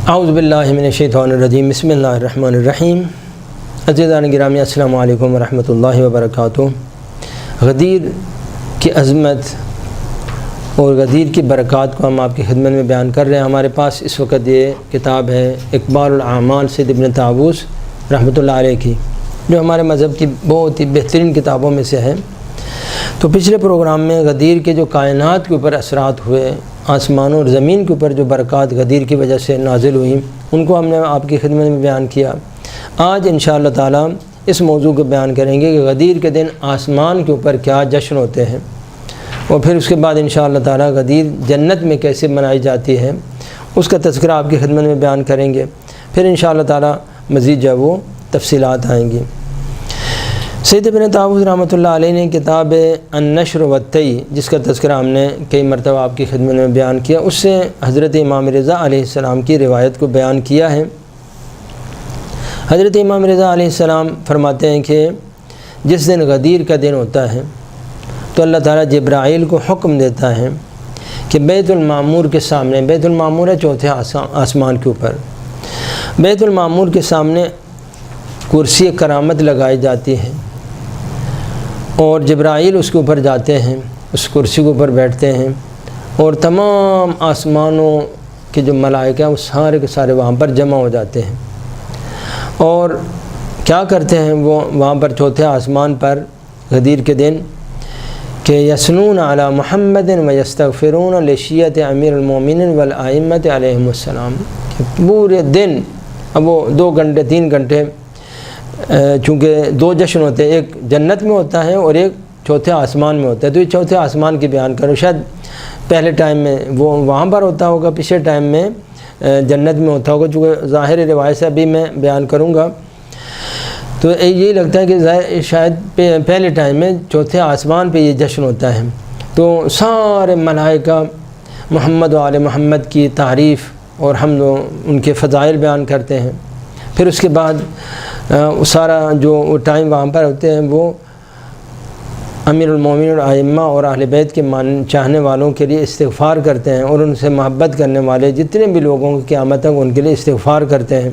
اعوذ باللہ من الشیطان الرجیم بسم اللہ الرحمن الرحیم۔ عزیزان گرامی السلام علیکم ورحمۃ اللہ وبرکاتہ۔ غدیر کی عظمت اور غدیر کی برکات کو ہم آپ کی خدمت میں بیان کر رہے ہیں۔ ہمارے پاس اس وقت یہ کتاب ہے اقبال الاعمال سید ابن طاووس رحمۃ اللہ علیہ کی، جو ہمارے مذہب کی بہت ہی بہترین کتابوں میں سے ہے۔ تو پچھلے پروگرام میں غدیر کے جو کائنات کے اوپر اثرات ہوئے، آسمانوں اور زمین کے اوپر جو برکات غدیر کی وجہ سے نازل ہوئیں، ان کو ہم نے آپ کی خدمت میں بیان کیا۔ آج انشاءاللہ تعالی اس موضوع کو بیان کریں گے کہ غدیر کے دن آسمان کے اوپر کیا جشن ہوتے ہیں، اور پھر اس کے بعد انشاءاللہ تعالی غدیر جنت میں کیسے منائی جاتی ہے اس کا تذکرہ آپ کی خدمت میں بیان کریں گے۔ پھر انشاءاللہ تعالی مزید جو وہ تفصیلات آئیں گی۔ سید ابن طاووس رحمۃ اللہ علیہ نے کتاب النشر والطی، جس کا تذکرہ ہم نے کئی مرتبہ آپ کی خدمت میں بیان کیا، اس سے حضرت امام رضا علیہ السلام کی روایت کو بیان کیا ہے۔ حضرت امام رضا علیہ السلام فرماتے ہیں کہ جس دن غدیر کا دن ہوتا ہے تو اللہ تعالیٰ جبرائیل کو حکم دیتا ہے کہ بیت المعمور کے سامنے، بیت المعمور ہے چوتھے آسمان کے اوپر، بیت المعمور کے سامنے کرسی کرامت لگائی جاتی ہے، اور جبرائیل اس کے اوپر جاتے ہیں، اس کرسی کے اوپر بیٹھتے ہیں، اور تمام آسمانوں کے جو ملائکہ ہیں وہ سارے کے سارے وہاں پر جمع ہو جاتے ہیں، اور کیا کرتے ہیں وہ وہاں پر چوتھے آسمان پر غدیر کے دن کہ یسنون علی محمد و یستغفرون لشیعۃ امیر المومنین والائمۃ علیہم السلام، کہ پورے دن، اب وہ 2 گھنٹے 3 گھنٹے، چونکہ 2 جشن ہوتے ہیں، ایک جنت میں ہوتا ہے اور ایک چوتھے آسمان میں ہوتا ہے، تو یہ چوتھے آسمان کی بیان کرو۔ شاید پہلے ٹائم میں وہ وہاں پر ہوتا ہوگا، پچھلے ٹائم میں جنت میں ہوتا ہوگا، چونکہ ظاہر روایت سے ابھی میں بیان کروں گا، تو یہی لگتا ہے کہ شاید پہلے ٹائم میں چوتھے آسمان پہ یہ جشن ہوتا ہے۔ تو سارے ملائکہ محمد و آل محمد کی تعریف اور حمد و ان کے فضائل بیان کرتے ہیں۔ پھر اس کے بعد سارا جو ٹائم وہاں پر ہوتے ہیں وہ امیر المومنین اور ائمہ اور اہل بیت کے چاہنے والوں کے لیے استغفار کرتے ہیں، اور ان سے محبت کرنے والے جتنے بھی لوگوں کی قیامت تک ان کے لیے استغفار کرتے ہیں،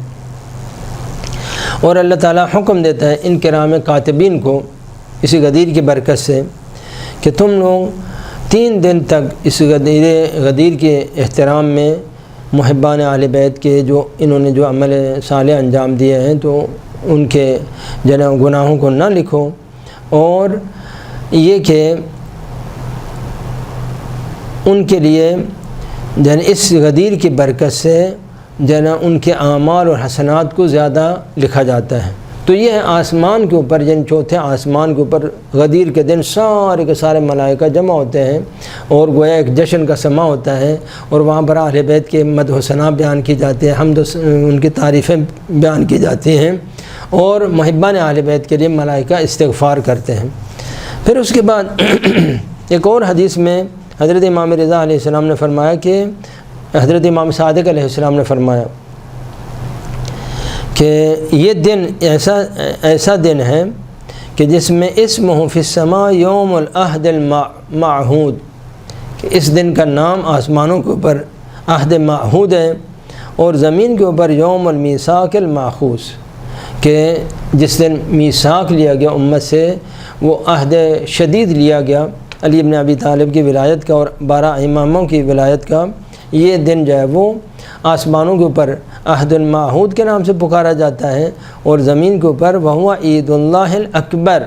اور اللہ تعالیٰ حکم دیتا ہے ان کرام کاتبین کو اسی غدیر کی برکت سے کہ تم لوگ 3 دن تک اس غدیر کے احترام میں محبان اہل بیت کے جو انہوں نے جو عمل صالح انجام دیے ہیں تو ان کے گناہوں کو نہ لکھو، اور یہ کہ ان کے لیے اس غدیر کی برکت سے ان کے اعمال اور حسنات کو زیادہ لکھا جاتا ہے۔ تو یہ ہے آسمان کے اوپر، چوتھے آسمان کے اوپر غدیر کے دن سارے کے سارے ملائکہ جمع ہوتے ہیں، اور گویا ایک جشن کا سما ہوتا ہے، اور وہاں پر اہل بیت کے مدح و ثنا بیان کی جاتی ہے، حمد ان کی تعریفیں بیان کی جاتی ہیں، اور محبان اہل بیت کے لیے ملائکہ استغفار کرتے ہیں۔ پھر اس کے بعد ایک اور حدیث میں حضرت امام رضا علیہ السلام نے فرمایا کہ حضرت امام صادق علیہ السلام نے فرمایا کہ یہ دن ایسا دن ہے کہ جس میں اسمہ فی السماء یوم العہد المعہود، کہ اس دن کا نام آسمانوں کے اوپر عہد معہود ہے، اور زمین کے اوپر یوم المیثاق الماخوذ، کہ جس دن میثاق لیا گیا امت سے، وہ عہد شدید لیا گیا علی بن ابی طالب کی ولایت کا اور 12 اماموں کی ولایت کا۔ یہ دن جو ہے وہ آسمانوں کے اوپر عہد المعہود کے نام سے پکارا جاتا ہے، اور زمین کے اوپر وہو عید اللہ الاکبر،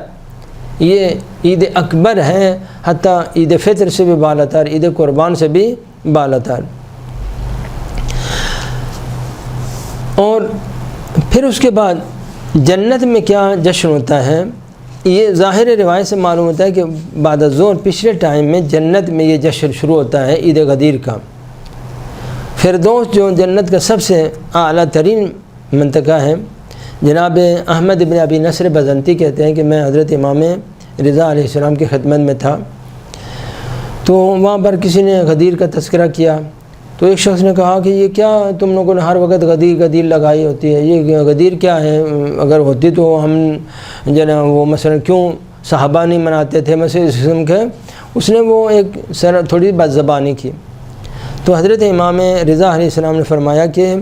یہ عید اکبر ہے، حتیٰ عید فطر سے بھی بالاتر، عید قربان سے بھی بالاتر۔ اور پھر اس کے بعد جنت میں کیا جشن ہوتا ہے، یہ ظاہر روایت سے معلوم ہوتا ہے کہ بعد الظہر پچھلے ٹائم میں جنت میں یہ جشن شروع ہوتا ہے عید غدیر کا۔ فردوس جو جنت کا سب سے اعلیٰ ترین منطقہ ہے، جناب احمد بن ابی نصر بزنتی کہتے ہیں کہ میں حضرت امام رضا علیہ السلام کی خدمت میں تھا، تو وہاں پر کسی نے غدیر کا تذکرہ کیا، تو ایک شخص نے کہا کہ یہ کیا تم لوگوں نے ہر وقت غدیر لگائی ہوتی ہے، یہ غدیر کیا ہے؟ اگر ہوتی تو ہم وہ مثلا کیوں صحابہ نہیں مناتے تھے مثلا اس قسم کے۔ اس نے وہ ایک تھوڑی بد زبانی کی، تو حضرت امام رضا علیہ السلام نے فرمایا کہ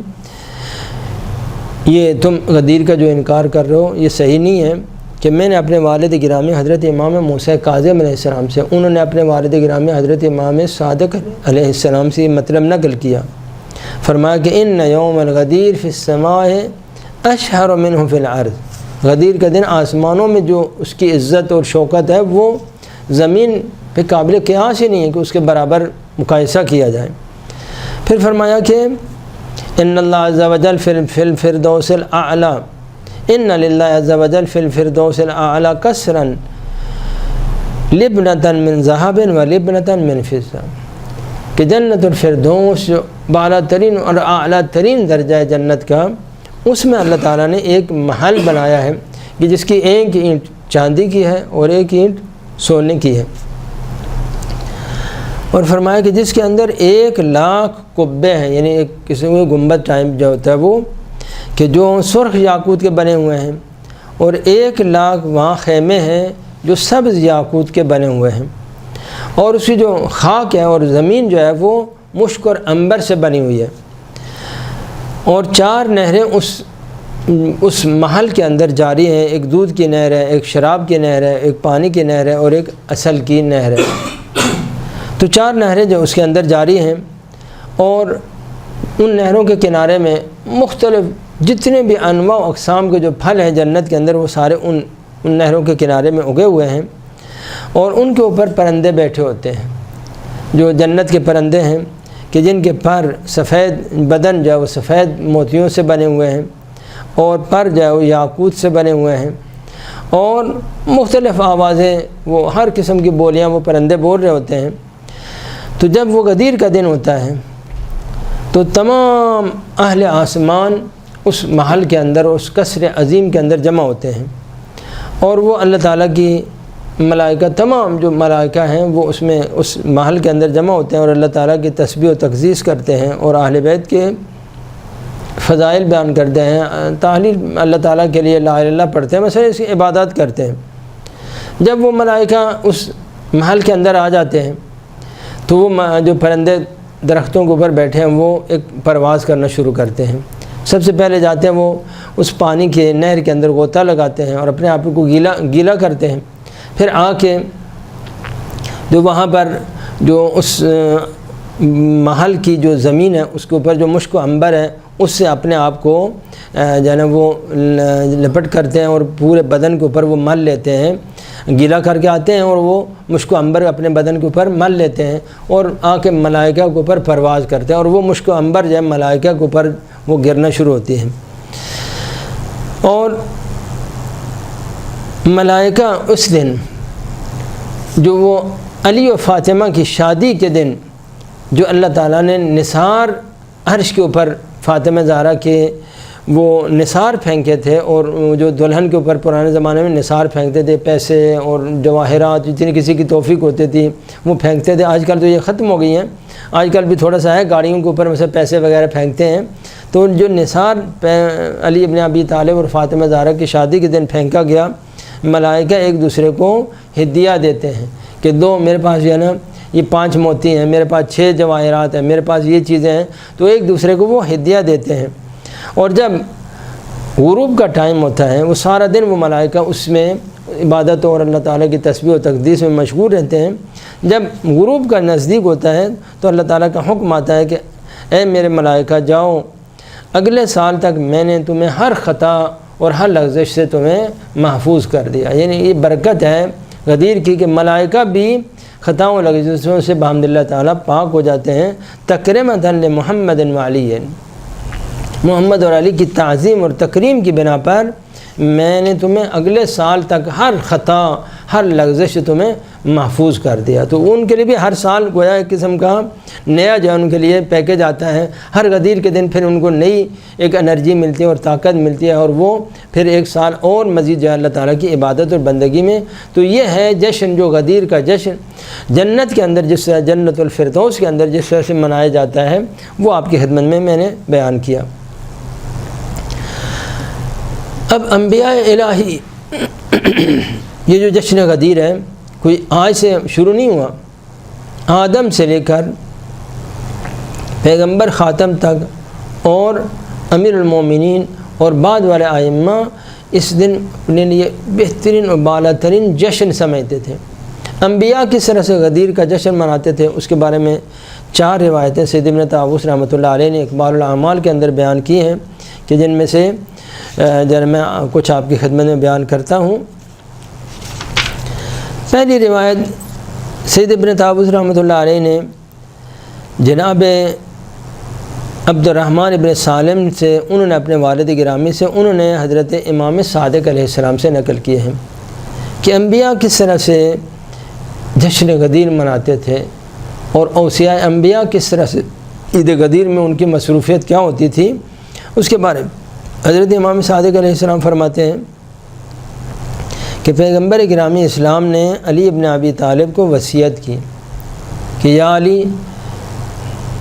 یہ تم غدیر کا جو انکار کر رہے ہو یہ صحیح نہیں ہے کہ میں نے اپنے والد گرامی حضرت امام موسیٰ کاظم علیہ السلام سے، انہوں نے اپنے والد گرامی حضرت امام صادق علیہ السلام سے یہ مطلب نقل کیا، فرمایا کہ ان یوم الغدیر فی السماء اشہر منہ فی الارض، غدیر کا دن آسمانوں میں جو اس کی عزت اور شوکت ہے وہ زمین پہ قابل قیاس ہی نہیں ہے کہ اس کے برابر مقایسہ کیا جائے۔ پھر فرمایا کہ ان اللہ عز و جل فی الفردوس الاعلی، ان للہ عز و جل فی الفردوس الاعلی کسرا لبنۃ من ذہب و لبنۃ من فضہ، کہ جنت الفردوس جو بالا ترین اور اعلیٰ ترین درجہ ہے جنت کا، اس میں اللہ تعالیٰ نے ایک محل بنایا ہے کہ جس کی ایک اینٹ چاندی کی ہے اور ایک اینٹ سونے کی ہے، اور فرمایا کہ جس کے اندر 1,00,000 قبے ہیں، یعنی ایک کسی کو گنبد ٹائم جو ہوتا ہے وہ کہ جو سرخ یاقوت کے بنے ہوئے ہیں، اور 1,00,000 وہاں خیمے ہیں جو سبز یاقوت کے بنے ہوئے ہیں، اور اس کی جو خاک ہے اور زمین جو ہے وہ مشک اور عنبر سے بنی ہوئی ہے، اور 4 نہریں اس محل کے اندر جاری ہیں، ایک دودھ کی نہر ہے، ایک شراب کی نہر ہے، ایک پانی کی نہر ہے اور ایک عسل کی نہر ہے۔ تو 4 نہریں جو اس کے اندر جاری ہیں، اور ان نہروں کے کنارے میں مختلف جتنے بھی انواع و اقسام کے جو پھل ہیں جنت کے اندر وہ سارے ان نہروں کے کنارے میں اگے ہوئے ہیں، اور ان کے اوپر پرندے بیٹھے ہوتے ہیں، جو جنت کے پرندے ہیں کہ جن کے پر سفید بدن جو ہے وہ سفید موتیوں سے بنے ہوئے ہیں، اور پر جو ہے وہ یاقوت سے بنے ہوئے ہیں، اور مختلف آوازیں، وہ ہر قسم کی بولیاں وہ پرندے بول رہے ہوتے ہیں۔ تو جب وہ غدیر کا دن ہوتا ہے تو تمام اہل آسمان اس محل کے اندر، اس قصر عظیم کے اندر جمع ہوتے ہیں، اور وہ اللہ تعالیٰ کی ملائکہ، تمام جو ملائکہ ہیں وہ اس میں اس محل کے اندر جمع ہوتے ہیں، اور اللہ تعالیٰ کی تسبیح و تقدیس کرتے ہیں، اور اہل بیت کے فضائل بیان کرتے ہیں، تحلیل اللہ تعالیٰ کے لیے لا الہ الا اللہ پڑھتے ہیں، مثلا اس کی عبادات کرتے ہیں۔ جب وہ ملائکہ اس محل کے اندر آ جاتے ہیں تو وہ جو پرندے درختوں کے اوپر بیٹھے ہیں وہ ایک پرواز کرنا شروع کرتے ہیں۔ سب سے پہلے جاتے ہیں وہ اس پانی کے نہر کے اندر غوطہ لگاتے ہیں اور اپنے آپ کو گیلا کرتے ہیں، پھر آ کے جو وہاں پر جو اس محل کی جو زمین ہے اس کے اوپر جو مشک و عنبر ہے اس سے اپنے آپ کو جو ہے نا وہ لپٹ کرتے ہیں، اور پورے بدن کے اوپر وہ مل لیتے ہیں، گیلا کر کے آتے ہیں، اور وہ مشک و عنبر اپنے بدن کے اوپر مل لیتے ہیں، اور آ کے ملائکہ کے اوپر پرواز کرتے ہیں، اور وہ مشک و عنبر جو ہے ملائکہ کے اوپر وہ گرنا شروع ہوتی ہے۔ اور ملائکہ اس دن جو وہ علی و فاطمہ کی شادی کے دن جو اللہ تعالیٰ نے نثار عرش کے اوپر فاطمہ زہرا کے وہ نثار پھینکے تھے، اور جو دلہن کے اوپر پرانے زمانے میں نثار پھینکتے تھے، پیسے اور جواہرات جتنی کسی کی توفیق ہوتی تھی وہ پھینکتے تھے، آج کل تو یہ ختم ہو گئی ہیں، آج کل بھی تھوڑا سا ہے گاڑیوں کے اوپر مثلا پیسے وغیرہ پھینکتے ہیں، تو جو نثار علی ابن ابی طالب اور فاطمہ زہرا کی شادی کے دن پھینکا گیا، ملائکہ ایک دوسرے کو ہدیہ دیتے ہیں کہ دو میرے پاس جو ہے نا یہ 5 موتی ہیں، میرے پاس 6 جواہرات ہیں، میرے پاس یہ چیزیں ہیں، تو ایک دوسرے کو وہ ہدیہ دیتے ہیں۔ اور جب غروب کا ٹائم ہوتا ہے وہ سارا دن وہ ملائکہ اس میں عبادت اور اللہ تعالیٰ کی تسبیح و تقدیس میں مشغول رہتے ہیں۔ جب غروب کا نزدیک ہوتا ہے تو اللہ تعالیٰ کا حکم آتا ہے کہ اے میرے ملائکہ جاؤ، اگلے سال تک میں نے تمہیں ہر خطا اور ہر لغزش سے تمہیں محفوظ کر دیا۔ یعنی یہ برکت ہے غدیر کی کہ ملائکہ بھی خطاؤں و لغزشوں سے بحمد اللہ تعالیٰ پاک ہو جاتے ہیں۔ تکرمۃ لمحمد وعلی، محمد اور علی کی تعظیم اور تکریم کی بنا پر میں نے تمہیں اگلے سال تک ہر خطا ہر لغزش سے تمہیں محفوظ کر دیا۔ تو ان کے لیے بھی ہر سال گویا ایک قسم کا نیا جو ہے ان کے لیے پیکج آتا ہے، ہر غدیر کے دن پھر ان کو نئی ایک انرجی ملتی ہے اور طاقت ملتی ہے، اور وہ پھر ایک سال اور مزید جو ہے اللہ تعالیٰ کی عبادت اور بندگی میں۔ تو یہ ہے جشن، جو غدیر کا جشن جنت کے اندر جس طرح جنت الفردوس کے اندر جس طرح سے منایا جاتا ہے وہ آپ کی خدمت میں نے بیان کیا۔ اب انبیاء الہی یہ جو جشن غدیر ہے کوئی آج سے شروع نہیں ہوا، آدم سے لے کر پیغمبر خاتم تک اور امیر المومنین اور بعد والے ائمہ اس دن اپنے لیے بہترین اور بالا ترین جشن سمجھتے تھے۔ انبیاء کس طرح سے غدیر کا جشن مناتے تھے اس کے بارے میں 4 روایتیں سید ابن طاووس رحمۃ اللہ علیہ نے اقبال الاعمال کے اندر بیان کی ہیں، کہ جن میں سے میں کچھ آپ کی خدمت میں بیان کرتا ہوں۔ پہلی روایت سید ابن طاووس رحمۃ اللہ علیہ نے جناب عبد الرحمن ابن سالم سے، انہوں نے اپنے والد گرامی سے، انہوں نے حضرت امام صادق علیہ السلام سے نقل کیے ہیں کہ انبیاء کس طرح سے جشن غدیر مناتے تھے، اور اوصیاء انبیاء کس طرح سے عید غدیر میں ان کی مصروفیت کیا ہوتی تھی، اس کے بارے میں حضرت امام صادق علیہ السلام فرماتے ہیں کہ پیغمبر گرامی اسلام نے علی ابن ابی طالب کو وصیت کی کہ یا علی،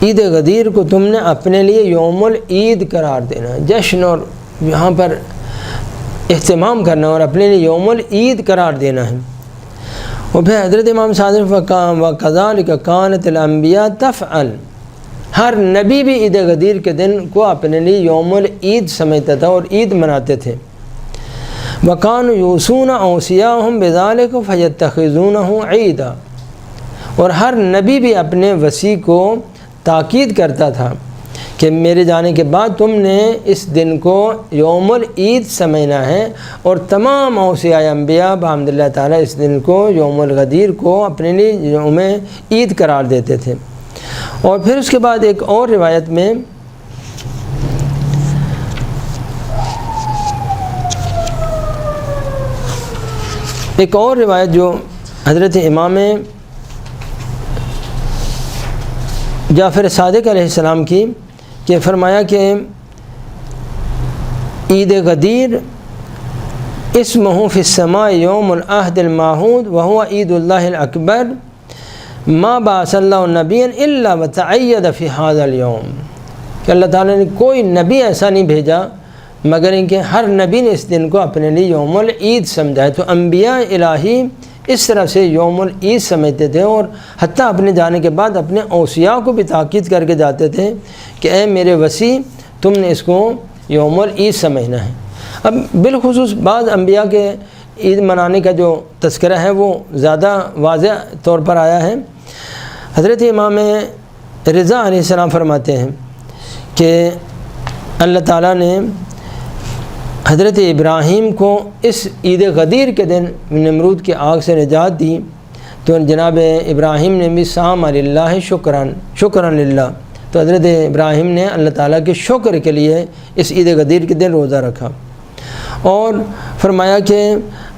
عید غدیر کو تم نے اپنے لیے یوم العید قرار دینا، جشن اور یہاں پر اہتمام کرنا اور اپنے لیے یوم العید قرار دینا ہے۔ اور پھر حضرت امام صادق وَكَذَلِكَ كَانَتِ الْأَنْبِيَاءُ تَفْعَلُ، ہر نبی بھی عید غدیر کے دن کو اپنے لیے یوم العید سمجھتا تھا اور عید مناتے تھے۔ وَكَانُوا يُوصُونَ أَوْصِيَاءَهُمْ بِذَلِكَ فَيَتَّخِذُونَهُ عِيدًا، اور ہر نبی بھی اپنے وصی کو تاکید کرتا تھا کہ میرے جانے کے بعد تم نے اس دن کو یوم العید سمجھنا ہے، اور تمام اوصیاء انبیاء بحمد اللہ تعالیٰ اس دن کو یوم الغدیر کو اپنے لیے یوم عید قرار دیتے تھے۔ اور پھر اس کے بعد ایک اور روایت میں جو حضرت امام جعفر صادق علیہ السلام کی، کہ فرمایا کہ عید غدیر اسمہ فی السماء یوم العہد المعہود وہو عید اللہ الاکبر ما بعث اللہ نبیا الا وتعید فی ھذا اليوم، کہ اللہ تعالیٰ نے کوئی نبی ایسا نہیں بھیجا مگر ان کے ہر نبی نے اس دن کو اپنے لیے یوم العید سمجھا ہے۔ تو انبیاء الہی اس طرح سے یوم العید سمجھتے تھے، اور حتیٰ اپنے جانے کے بعد اپنے اوصیاء کو بھی تاکید کر کے جاتے تھے کہ اے میرے وصی، تم نے اس کو یوم العید سمجھنا ہے۔ اب بالخصوص بعض انبیاء کے عید منانے کا جو تذکرہ ہے وہ زیادہ واضح طور پر آیا ہے۔ حضرت امام رضا علیہ السلام فرماتے ہیں کہ اللہ تعالیٰ نے حضرت ابراہیم کو اس عید غدیر کے دن نمرود کی آگ سے نجات دی، تو جناب ابراہیم نے بھی صام للہ شکرًا للہ، تو حضرت ابراہیم نے اللہ تعالیٰ کے شکر کے لیے اس عید غدیر کے دن روزہ رکھا۔ اور فرمایا کہ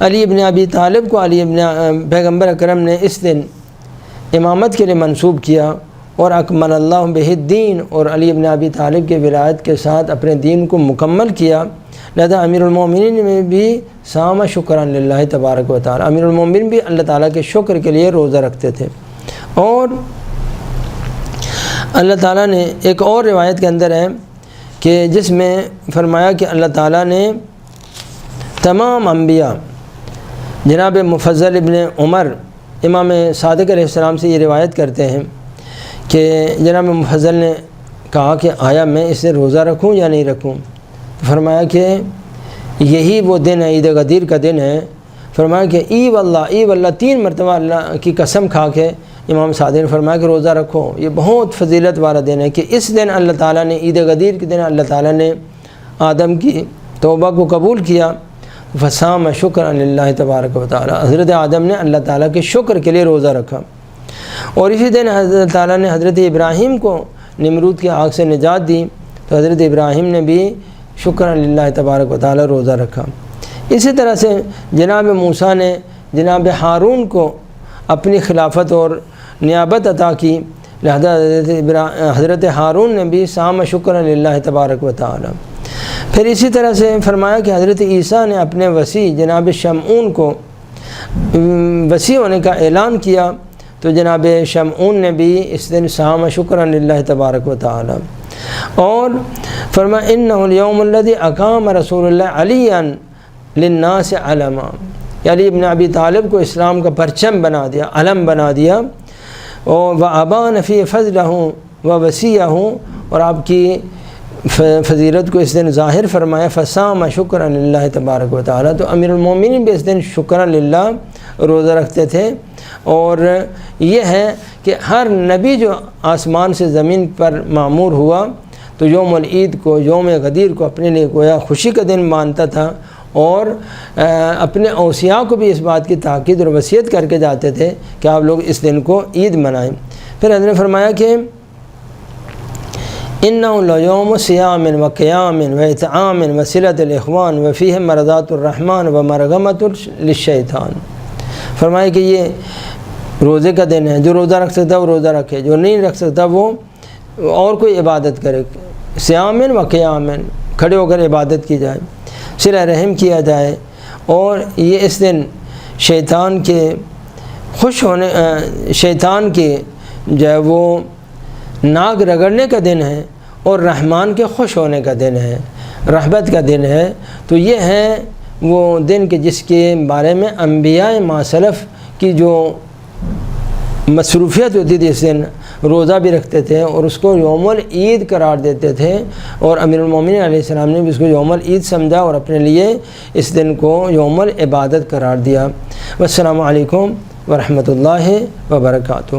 علی ابن ابی طالب کو پیغمبر اکرم نے اس دن امامت کے لیے منسوب کیا، اور اکمل اللہ بہ الدین، اور علی ابن ابی طالب کے ولایت کے ساتھ اپنے دین کو مکمل کیا۔ لہذا امیر المومنین میں بھی صام شکرً للہ تبارک و تعالی، امیر المومنین بھی اللہ تعالیٰ کے شکر کے لیے روزہ رکھتے تھے۔ اور اللہ تعالیٰ نے ایک اور روایت کے اندر ہے کہ جس میں فرمایا کہ اللہ تعالیٰ نے تمام انبیاء، جناب مفضل ابن عمر امام صادق علیہ السلام سے یہ روایت کرتے ہیں کہ جناب مفضل نے کہا کہ آیا میں اسے روزہ رکھوں یا نہیں رکھوں، فرمایا کہ یہی وہ دن ہے، عید غدیر کا دن ہے۔ فرمایا کہ ای واللہ 3 مرتبہ اللہ کی قسم کھا کے امام صادق نے فرمایا کہ روزہ رکھو، یہ بہت فضیلت والا دن ہے، کہ اس دن اللہ تعالیٰ نے، عید غدیر کے دن اللہ تعالیٰ نے آدم کی توبہ کو قبول کیا، فصام شکرً للہ تبارک و تعالی، حضرت آدم نے اللہ تعالیٰ کے شکر کے لیے روزہ رکھا۔ اور اسی دن حضرت تعالیٰ نے حضرت ابراہیم کو نمرود کی آگ سے نجات دی، تو حضرت ابراہیم نے بھی شکرً للہ تبارک و تعالی روزہ رکھا۔ اسی طرح سے جناب موسیٰ نے جناب ہارون کو اپنی خلافت اور نیابت عطا کی، لہذا حضرت ہارون نے بھی صام شکرً للہ تبارک و تعالی۔ پھر اسی طرح سے فرمایا کہ حضرت عیسیٰ نے اپنے وصی جناب شمعون کو وصی ہونے کا اعلان کیا، تو جناب شمعون نے بھی اس دن صام شکرً للہ تبارک و تعالی۔ اور فرمایا انہ الیوم الذی اقام رسول اللہ علیٰ للناس علما، علی ابن ابی طالب کو اسلام کا پرچم بنا دیا، علم بنا دیا، اور وابان فی فضلہ و وسیعہ، اور آپ کی فضیلت کو اس دن ظاہر فرمایا، فصام شکرا للہ تبارک و تعالیٰ، تو امیر المومنین بھی اس دن شکرا للہ روزہ رکھتے تھے۔ اور یہ ہے کہ ہر نبی جو آسمان سے زمین پر معمور ہوا تو یوم العید کو، یوم غدیر کو اپنے لیے گویا خوشی کا دن مانتا تھا، اور اپنے اوصیاء کو بھی اس بات کی تاکید اور وصیت کر کے جاتے تھے کہ آپ لوگ اس دن کو عید منائیں۔ پھر حضرت نے فرمایا کہ اِنَّهُ لَيَوْمُ صِيَامٍ وَقِيَامٍ وَإِطْعَامٍ وَصِلَةِ الْإِخْوَانِ وَفِيهِ مَرْضَاتُ الرَّحْمَٰنِ وَمَرْغَمَةٌ لِلشَّيْطَانِ۔ فرمایا کہ یہ روزے کا دن ہے، جو روزہ رکھ سکتا ہے وہ روزہ رکھے، جو نہیں رکھ سکتا وہ اور کوئی عبادت کرے، صیامٍ وقیامٍ، کھڑے ہو کر عبادت کی جائے، صلہ رحم کیا جائے، اور یہ اس دن شیطان کے خوش ہونے، شیطان کے جو ہے وہ ناک رگڑنے کا دن ہے، اور رحمان کے خوش ہونے کا دن ہے، رحمت کا دن ہے۔ تو یہ ہے وہ دن کہ جس کے بارے میں انبیاء ما سلف کی جو مصروفیت ہوتی تھی، اس دن روزہ بھی رکھتے تھے اور اس کو یوم العید قرار دیتے تھے، اور امیر المومنین علیہ السلام نے بھی اس کو یوم العید سمجھا اور اپنے لیے اس دن کو یوم العبادت قرار دیا۔ والسلام علیکم ورحمۃ اللہ وبرکاتہ۔